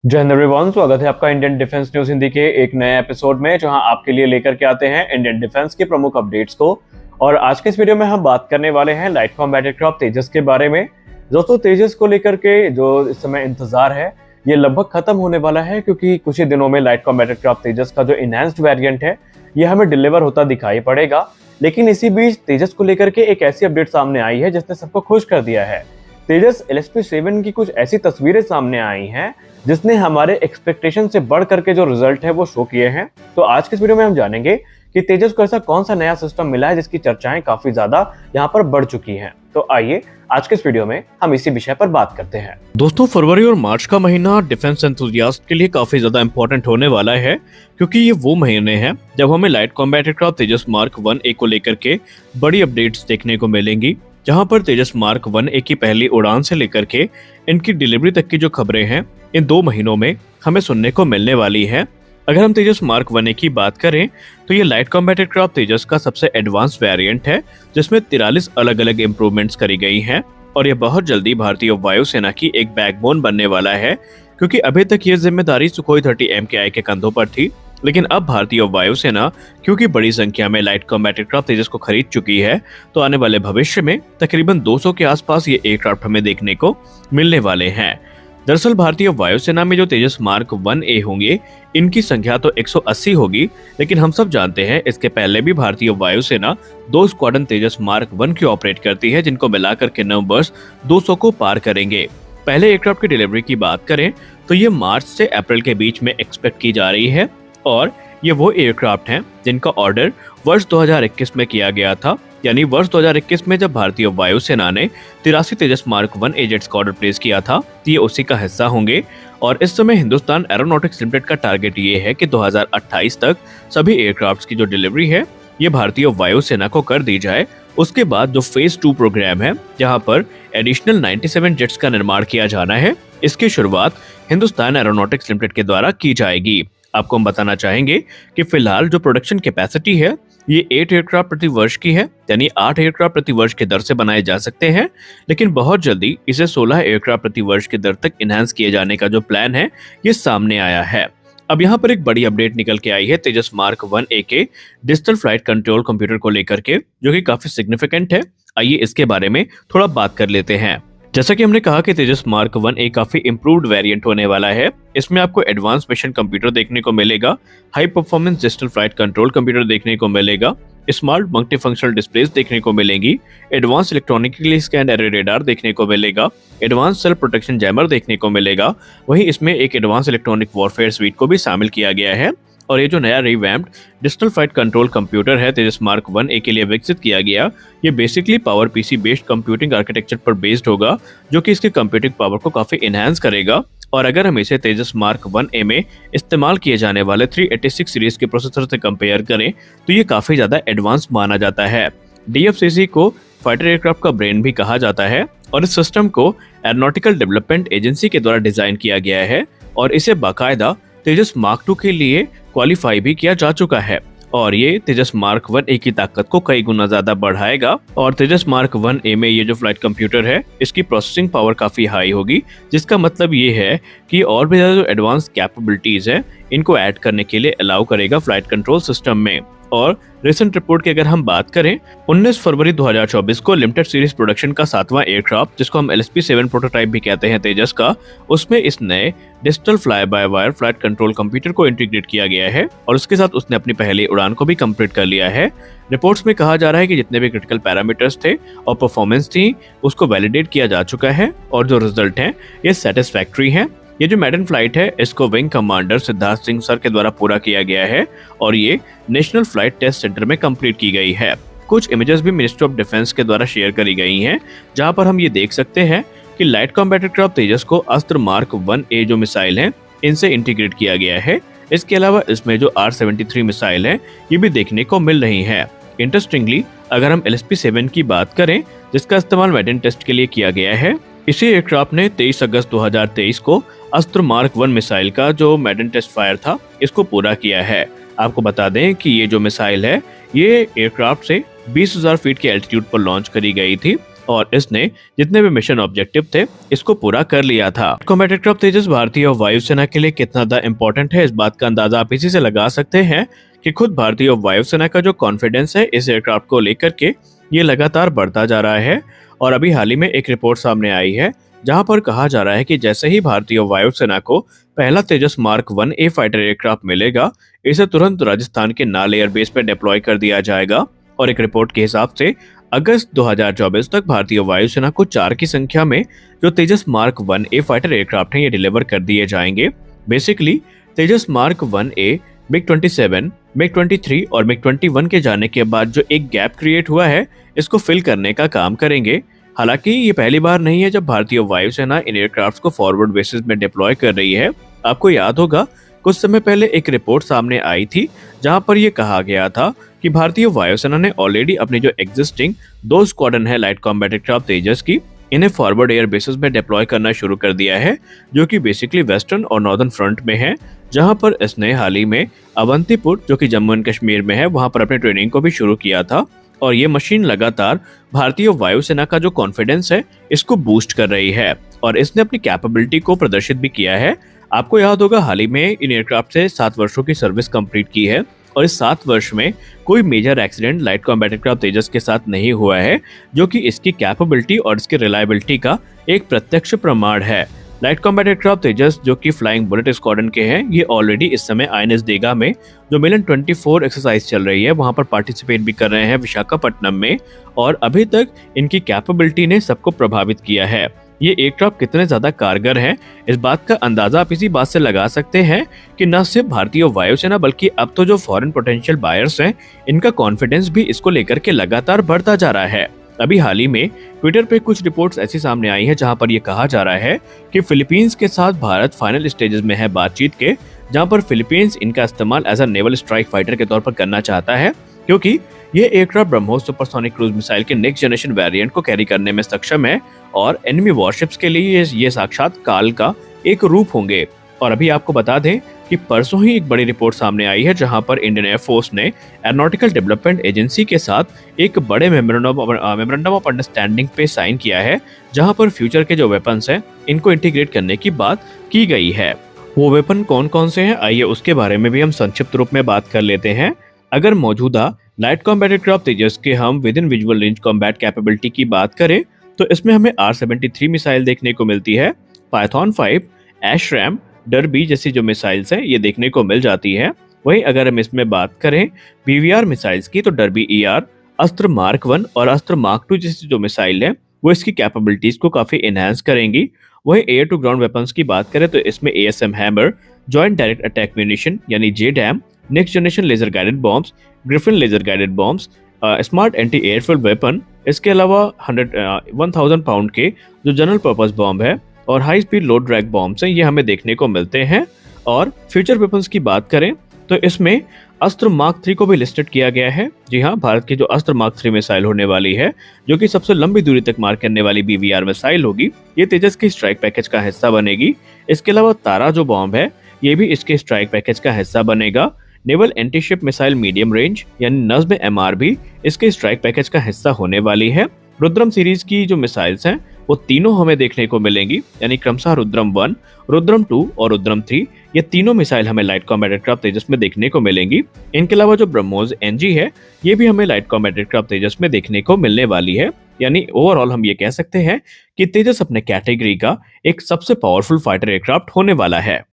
जय हिंद एवरीवन, स्वागत है आपका इंडियन डिफेंस न्यूज हिंदी के एक नए एपिसोड में, जहां आपके लिए लेकर के आते हैं इंडियन डिफेंस के प्रमुख अपडेट्स को। और आज के इस वीडियो में हम बात करने वाले हैं लाइट कॉम्बैट एयरक्राफ्ट तेजस के बारे में। दोस्तों, तेजस को लेकर के जो इस समय इंतजार है ये लगभग खत्म होने वाला है, क्योंकि कुछ ही दिनों में लाइट कॉम्बैट एयरक्राफ्ट तेजस का जो इनहैंस्ड वेरिएंट है ये हमें डिलीवर होता दिखाई पड़ेगा। लेकिन इसी बीच तेजस को लेकर के एक ऐसी अपडेट सामने आई है जिसने सबको खुश कर दिया है। तेजस LSP-7 की कुछ ऐसी तस्वीरें सामने आई हैं जिसने हमारे एक्सपेक्टेशन से बढ़ करके जो रिजल्ट है वो शो किए हैं। तो आज के इस वीडियो में हम जानेंगे कि तेजस को ऐसा कौन सा नया सिस्टम मिला है जिसकी चर्चाएं काफी ज्यादा यहाँ पर बढ़ चुकी हैं। तो आइए आज के इस वीडियो में हम इसी विषय पर बात करते हैं। दोस्तों, फरवरी और मार्च का महीना डिफेंस एंथुसियास्ट के लिए काफी ज्यादा इंपॉर्टेंट होने वाला है, क्योंकि ये वो महीने हैं जब हमें लाइट कॉम्बैट एयरक्राफ्ट तेजस मार्क 1A को लेकर के बड़ी अपडेट्स देखने को मिलेंगी। जहां पर तेजस मार्क 1A की पहली उड़ान से लेकर के इनकी डिलीवरी तक की जो खबरें हैं इन 2 महीनों में हमें सुनने को मिलने वाली है। अगर हम तेजस मार्क 1A की बात करें तो ये लाइट कॉम्बैट एयरक्राफ्ट तेजस का सबसे एडवांस वेरिएंट है, जिसमें 43 अलग अलग इंप्रूवमेंट्स करी गई हैं। और ये बहुत जल्दी भारतीय वायुसेना की एक बैकबोन बनने वाला है, क्योंकि अभी तक ये जिम्मेदारी सुखोई 30 MKI के कंधों पर थी। लेकिन अब भारतीय वायुसेना क्योंकि बड़ी संख्या में लाइट कॉम्बैट एयरक्राफ्ट तेजस को खरीद चुकी है, तो आने वाले भविष्य में तकरीबन 200 के आसपास ये एयरक्राफ्ट हमें देखने को मिलने वाले हैं। दरअसल भारतीय वायुसेना में जो तेजस मार्क 1A होंगे इनकी संख्या तो 180 होगी, लेकिन हम सब जानते हैं इसके पहले भी भारतीय वायुसेना 2 स्क्वाड्रन तेजस मार्क 1 की ऑपरेट करती है, जिनको मिलाकर के नंबर्स 200 को पार करेंगे। पहले एयरक्राफ्ट की डिलीवरी की बात करें तो ये मार्च से अप्रैल के बीच में एक्सपेक्ट की जा रही है, और ये वो एयरक्राफ्ट हैं जिनका ऑर्डर वर्ष 2021 में किया गया था। यानी वर्ष 2021 में जब भारतीय वायुसेना ने 83 तेजस मार्क 1A जेट्स का ऑर्डर प्लेस किया था, तो ये उसी का हिस्सा होंगे। और इस समय हिंदुस्तान एरोनॉटिक्स लिमिटेड का टारगेट ये है कि 2028 तक सभी एयरक्राफ्ट्स की जो डिलीवरी है ये भारतीय वायुसेना को कर दी जाए। उसके बाद जो फेज 2 प्रोग्राम है, जहां पर एडिशनल 97 जेट्स का निर्माण किया जाना है, इसकी शुरुआत हिंदुस्तान एरोनॉटिक्स लिमिटेड के द्वारा की जाएगी। आपको हम बताना चाहेंगे कि फिलहाल जो प्रोडक्शन कैपेसिटी है ये 8 एयरक्राफ्ट प्रति वर्ष की है, यानी 8 एयरक्राफ्ट प्रति वर्ष की दर से बनाए जा सकते हैं। लेकिन बहुत जल्दी इसे 16 एयरक्राफ्ट प्रति वर्ष की दर तक इनहैंस किए जाने का जो प्लान है ये सामने आया है। अब यहाँ पर एक बड़ी अपडेट निकल के आई है तेजस मार्क 1A के डिजिटल फ्लाइट कंट्रोल कंप्यूटर को लेकर के, जो कि काफी सिग्निफिकेंट है। आइए इसके बारे में थोड़ा बात कर लेते हैं। जैसा कि हमने कहा कि तेजस मार्क 1A काफी इंप्रूव्ड वेरिएंट होने वाला है। इसमें आपको एडवांस मिशन कंप्यूटर देखने को मिलेगा, high performance digital flight control computer देखने को मिलेगा, स्मार्ट मल्टी फंक्शनल डिस्प्लेस देखने को मिलेंगी, advance electronically scan array radar देखने को मिलेगा, एडवांस सेल्फ प्रोटेक्शन जैमर देखने को मिलेगा। वहीं इसमें एक एडवांस इलेक्ट्रॉनिक वॉरफेयर स्वीट को भी शामिल किया गया है। और ये जो नया revamped digital flight control computer है तेजस मार्क 1A के लिए विकसित किया गया, ये basically power PC based computing architecture पर बेस्ड होगा, जो कि इसकी कंप्यूटिंग पावर को काफी इनहैंस करेगा। और अगर हम इसे तेजस मार्क 1A में इस्तेमाल किए जाने वाले 386 सीरीज के प्रोसेसर से कंपेयर करें तो ये काफी ज्यादा एडवांस माना जाता है। DFCC को फाइटर एयरक्राफ्ट का ब्रेन भी कहा जाता है, और इस सिस्टम को एरोनॉटिकल डेवलपमेंट एजेंसी के द्वारा डिजाइन किया गया है, और इसे बाकायदा तेजस मार्क 2 के लिए क्वालिफाई भी किया जा चुका है। और ये तेजस मार्क 1A की ताकत को कई गुना ज्यादा बढ़ाएगा। और तेजस मार्क 1A में ये जो फ्लाइट कंप्यूटर है इसकी प्रोसेसिंग पावर काफी हाई होगी, जिसका मतलब ये है कि और भी ज्यादा जो एडवांस कैपेबिलिटीज है इनको ऐड करने के लिए अलाउ करेगा फ्लाइट कंट्रोल सिस्टम में। और रिसेंट रिपोर्ट की अगर हम बात करें, 19 फरवरी 2024 को लिमिटेड सीरीज प्रोडक्शन का 7वां एयरक्राफ्ट, जिसको हम LSP-7 प्रोटोटाइप भी कहते हैं तेजस का, उसमें इस नए digital fly by wire flight control computer को इंटीग्रेट किया गया है, और उसके साथ उसने अपनी पहली उड़ान को भी कंप्लीट कर लिया है। रिपोर्ट्स में कहा जा रहा है कि जितने भी क्रिटिकल पैरामीटर्स थे और परफॉर्मेंस थी उसको वैलिडेट किया जा चुका है, और जो रिजल्ट हैं ये सेटिस्फैक्ट्री हैं। ये जो मैडन फ्लाइट है इसको wing commander Siddharth Singh sir के द्वारा पूरा किया गया है, और ये नेशनल फ्लाइट टेस्ट सेंटर में कंप्लीट की गई है। कुछ इमेजेस भी मिनिस्ट्री ऑफ डिफेंस के द्वारा शेयर करी गई हैं, जहां पर हम ये देख सकते हैं कि लाइट कॉम्बैट एयरक्राफ्ट तेजस को अस्त्र मार्क 1A जो मिसाइल हैं इनसे इंटीग्रेट किया गया है। इसके अलावा इसमें जो R-73 मिसाइल है ये भी देखने को मिल रही है। इंटरेस्टिंगली, अगर हम LSP-7 की बात करें जिसका इस्तेमाल मैडन टेस्ट के लिए किया गया है, इसी एयरक्राफ्ट ने 23 अगस्त 2023 को अस्त्र मार्क 1 मिसाइल का जो मैडन टेस्ट फायर था इसको पूरा किया है। आपको बता दें कि ये जो मिसाइल है ये एयरक्राफ्ट से 20,000 फीट के एल्टीट्यूड पर लॉन्च करी गई थी, और इसने जितने भी मिशन ऑब्जेक्टिव थे इसको पूरा कर लिया था। कॉम्बैट एयरक्राफ्ट तेजस भारतीय वायुसेना के लिए कितना ज्यादा इंपॉर्टेंट है, इस बात का अंदाजा आप इसी से लगा सकते हैं कि खुद भारतीय वायुसेना का जो कॉन्फिडेंस है इस एयरक्राफ्ट को लेकर के ये लगातार बढ़ता जा रहा है। और अभी हाल ही में एक रिपोर्ट सामने आई है जहां पर कहा जा रहा है कि जैसे ही भारतीय वायुसेना को पहला तेजस मार्क 1A फाइटर एयरक्राफ्ट मिलेगा, इसे तुरंत राजस्थान के नाल एयरबेस पर डिप्लॉय कर दिया जाएगा। और एक रिपोर्ट के हिसाब से अगस्त 2024 तक भारतीय वायुसेना को 4 की संख्या में जो तेजस मार्क 1A फाइटर एयरक्राफ्ट हैं ये डिलीवर कर दिए जाएंगे। बेसिकली तेजस मार्क 1A MiG-27, MiG-23 और MiG-21 के जाने के बाद जो एक गैप क्रिएट हुआ है इसको फिल करने का काम करेंगे। हालांकि ये पहली बार नहीं है जब भारतीय वायुसेना इन एयरक्राफ्ट को फॉरवर्ड बेसिस में डिप्लॉय कर रही है। आपको याद होगा कुछ समय पहले एक रिपोर्ट सामने आई थी जहां पर यह कहा गया था कि भारतीय वायुसेना ने ऑलरेडी अपनी जो एग्जिस्टिंग 2 स्क्वाड्रन है लाइट कॉम्बैट एयरक्राफ्ट तेजस की, इन्हें फॉरवर्ड एयर बेसिस में डिप्लॉय करना शुरू कर दिया है, जो कि बेसिकली वेस्टर्न और नॉर्दर्न फ्रंट में है, जहां पर इसने हाल ही में अवंतीपुर जो कि जम्मू एंड कश्मीर में है वहां पर अपनी ट्रेनिंग को भी शुरू किया था। और ये मशीन लगातार भारतीय वायुसेना का जो कॉन्फिडेंस है इसको बूस्ट कर रही है और इसने अपनी कैपेबिलिटी को प्रदर्शित भी किया है। आपको याद होगा हाल ही में इन एयरक्राफ्ट से 7 वर्षों की सर्विस कंप्लीट की है और इस 7 वर्ष में कोई major accident light combat aircraft Tejas के साथ नहीं हुआ है, जो कि इसकी कैपेबिलिटी और इसकी रिलायबिलिटी का एक प्रत्यक्ष प्रमाण है। लाइट कॉम्बैट एयरक्राफ्ट तेजस जो कि फ्लाइंग बुलेट स्क्वाड्रन के हैं, ये ऑलरेडी इस समय INS देगा में जो मिलन 24 एक्सरसाइज चल रही है वहां पर पार्टिसिपेट भी कर रहे हैं विशाखापट्टनम में, और अभी तक इनकी कैपेबिलिटी ने सबको प्रभावित किया है। ये एयरक्राफ्ट कितने ज्यादा कारगर हैं इस बात का अंदाजा आप इसी बात से लगा सकते हैं कि न सिर्फ भारतीय वायुसेना बल्कि अब तो जो फॉरेन पोटेंशियल बायर्स हैं इनका कॉन्फिडेंस भी इसको लेकर के लगातार बढ़ता जा रहा है। अभी हाल ही में ट्विटर पे कुछ रिपोर्ट्स ऐसी सामने आई है जहां पर यह कहा जा रहा है कि फिलीपींस के साथ भारत फाइनल स्टेजेस में है बातचीत के, जहां पर फिलीपींस इनका इस्तेमाल as a naval strike fighter के तौर पर करना चाहता है, क्योंकि ये aircraft BrahMos supersonic cruise missile के नेक्स्ट जनरेशन वेरिएंट को कैरी करने में सक्षम है और एनिमी वॉरशिप्स के लिए ये साक्षात काल का एक रूप होंगे। और अभी आपको बता दें कि परसों ही एक बड़ी रिपोर्ट सामने आई है जहां पर इंडियन एयरफोर्स ने एरोनॉटिकल डेवलपमेंट एजेंसी के साथ एक बड़े मेमोरेंडम ऑफ अंडरस्टैंडिंग पे साइन किया है, जहां पर फ्यूचर के जो वेपन्स हैं इनको इंटीग्रेट करने की बात की गई है। वो वेपन कौन कौन से हैं आइए उसके बारे में भी हम संक्षिप्त रूप में बात कर लेते हैं। अगर मौजूदा लाइट कॉम्बैट एयरक्राफ्ट तेजस के हम with in visual range combat capability की बात करें तो इसमें हमें R-73 मिसाइल देखने को मिलती है, पाइथन 5, एशरैम, डर्बी जैसी जो मिसाइल्स हैं ये देखने को मिल जाती है। वहीं अगर हम इसमें बात करें BVR मिसाइल्स की तो डर्बी ER, अस्त्र मार्क 1 और अस्त्र मार्क 2 जैसी जो मिसाइल है वो इसकी कैपेबिलिटीज को काफी एनहांस करेंगी। वहीं एयर टू ग्राउंड वेपन्स की बात करें तो इसमें ASM hammer, joint direct attack munition यानी JDAM, next generation laser guided bombs, Griffin laser guided bombs, smart anti airfield weapon, इसके अलावा 1000 पाउंड के जो जनरल पर्पस बॉम्ब है और हाई स्पीड लो ड्रैग बॉम्ब्स हैं ये हमें देखने को मिलते हैं। और फ्यूचर वेपन्स की बात करें तो इसमें अस्त्र मार्क 3 को भी लिस्टेड किया गया है। जी हाँ, भारत की जो अस्त्र मार्क 3 मिसाइल होने वाली है जो कि सबसे लंबी दूरी तक मार करने वाली BVR मिसाइल होगी, ये तेजस के स्ट्राइक पैकेज का हिस्सा बनेगी। इसके अलावा तारा जो बॉम्ब है ये भी इसके स्ट्राइक पैकेज का हिस्सा बनेगा। Naval antiship missile medium range यानी नज्म MR भी इसके स्ट्राइक पैकेज का हिस्सा होने वाली है। रुद्रम सीरीज की जो मिसाइल्स हैं वो तीनों हमें देखने को मिलेंगी, यानी क्रमशः रुद्रम 1, रुद्रम 2 और रुद्रम 3, ये तीनों मिसाइल हमें लाइट कॉम्बैट एयरक्राफ्ट तेजस में देखने को मिलेंगी। इनके अलावा जो ब्रह्मोस NG है ये भी हमें लाइट कॉम्बैट एयरक्राफ्ट तेजस में देखने को मिलने वाली है। यानी ओवरऑल हम ये कह सकते हैं कि तेजस अपने कैटेगरी का एक सबसे पावरफुल फाइटर एयरक्राफ्ट होने वाला है।